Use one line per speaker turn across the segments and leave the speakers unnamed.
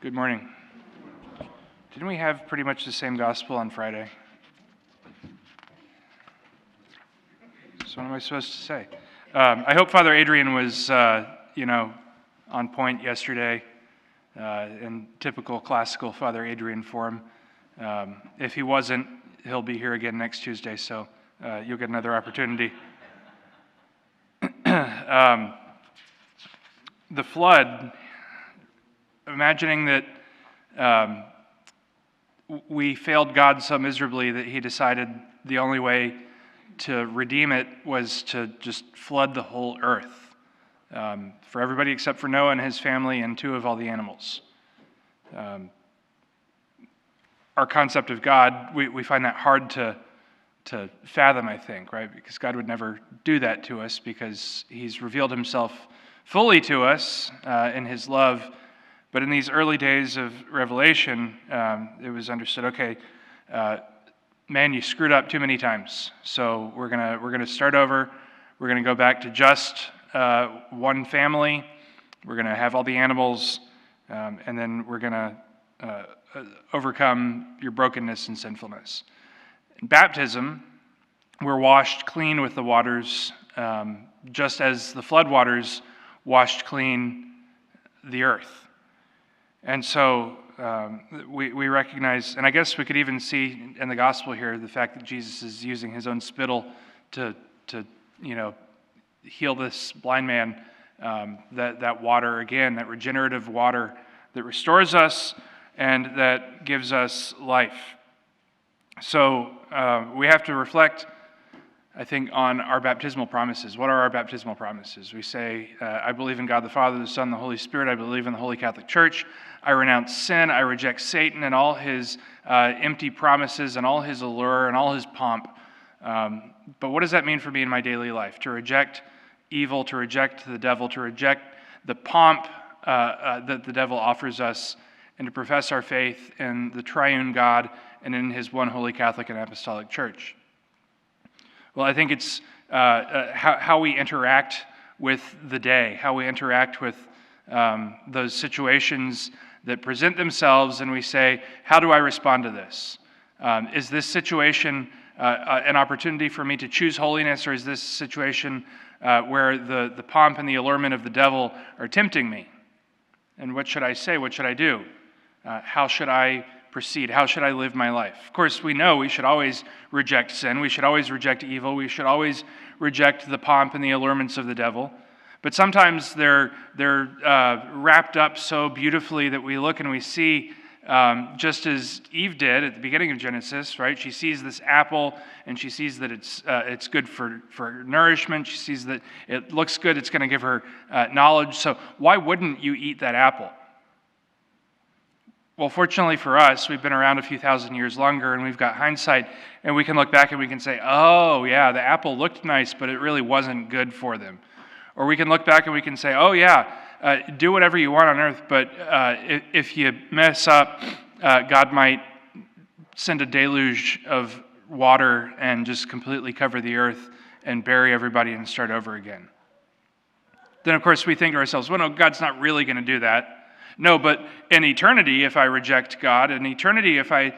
Good morning. Didn't we have pretty much the same gospel on Friday? So what am I supposed to say? I hope Father Adrian was, on point yesterday in typical classical Father Adrian form. If he wasn't, he'll be here again next Tuesday, so you'll get another opportunity. The flood, imagining that we failed God so miserably that he decided the only way to redeem it was to just flood the whole earth for everybody except for Noah and his family and two of all the animals. Our concept of God, we find that hard to fathom, I think, right? Because God would never do that to us because he's revealed himself fully to us in his love. But in these early days of Revelation, it was understood, okay, man, you screwed up too many times. So we're gonna start over. We're gonna go back to just one family. We're gonna have all the animals, and then we're gonna overcome your brokenness and sinfulness. In baptism, we're washed clean with the waters, just as the flood waters washed clean the earth. And so we recognize, and I guess we could even see in the gospel here the fact that Jesus is using his own spittle to heal this blind man. That water again, that regenerative water that restores us and that gives us life. So we have to reflect, I think, on our baptismal promises. What are our baptismal promises? We say, I believe in God the Father, the Son, the Holy Spirit. I believe in the Holy Catholic Church. I renounce sin. I reject Satan and all his empty promises and all his allure and all his pomp. But what does that mean for me in my daily life? To reject evil, to reject the devil, to reject the pomp that the devil offers us, and to profess our faith in the triune God and in his one holy Catholic and Apostolic Church. Well, I think it's how we interact with the day, how we interact with those situations that present themselves, and we say, how do I respond to this? Is this situation an opportunity for me to choose holiness, or is this situation where the pomp and the allurement of the devil are tempting me? And what should I say? What should I do? How should I proceed? How should I live my life? Of course, we know we should always reject sin. We should always reject evil. We should always reject the pomp and the allurements of the devil. But sometimes they're wrapped up so beautifully that we look and we see, just as Eve did at the beginning of Genesis, right? She sees this apple and she sees that it's good for nourishment. She sees that it looks good. It's going to give her knowledge. So why wouldn't you eat that apple? Well, fortunately for us, we've been around a few thousand years longer, and we've got hindsight, and we can look back and we can say, oh, yeah, the apple looked nice, but it really wasn't good for them. Or we can look back and we can say, oh, yeah, do whatever you want on earth, but if you mess up, God might send a deluge of water and just completely cover the earth and bury everybody and start over again. Then, of course, we think to ourselves, well, no, God's not really going to do that. No, but in eternity, if I reject God, in eternity, if I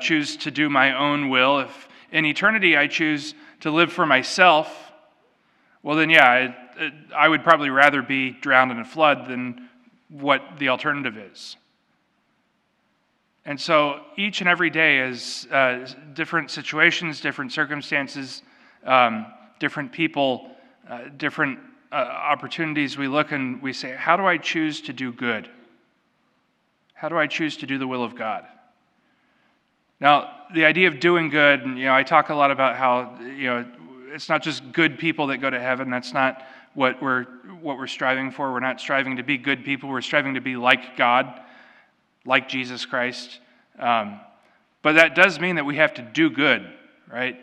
choose to do my own will, if in eternity I choose to live for myself, well then, yeah, I would probably rather be drowned in a flood than what the alternative is. And so each and every day is different situations, different circumstances, different people, different opportunities. We look and we say, how do I choose to do good? How do I choose to do the will of God? Now, the idea of doing good, I talk a lot about how, it's not just good people that go to heaven. That's not what we're striving for. We're not striving to be good people. We're striving to be like God, like Jesus Christ. But that does mean that we have to do good, right?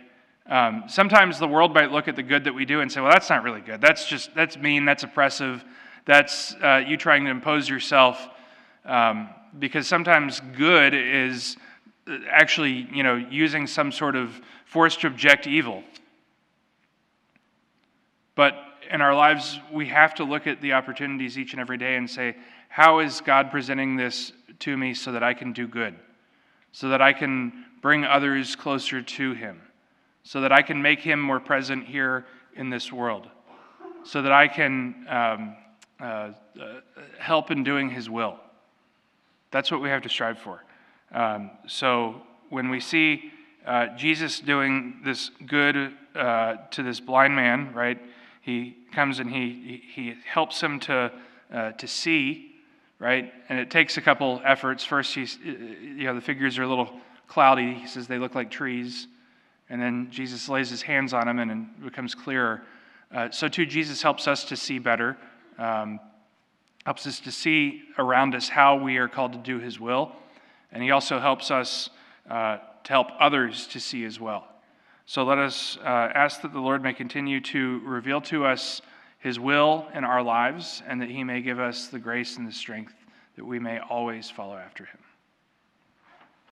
Sometimes the world might look at the good that we do and say, well, that's not really good. That's mean, that's oppressive. That's you trying to impose yourself. Because sometimes good is actually, using some sort of force to object evil. But in our lives, we have to look at the opportunities each and every day and say, how is God presenting this to me so that I can do good, so that I can bring others closer to him, so that I can make him more present here in this world, so that I can help in doing his will. That's what we have to strive for. So when we see Jesus doing this good to this blind man, right? He comes and he helps him to see, right? And it takes a couple efforts. First, the figures are a little cloudy. He says they look like trees. And then Jesus lays his hands on them and it becomes clearer. So too, Jesus helps us to see better, helps us to see around us how we are called to do his will. And he also helps us to help others to see as well. So let us ask that the Lord may continue to reveal to us his will in our lives, and that he may give us the grace and the strength that we may always follow after him.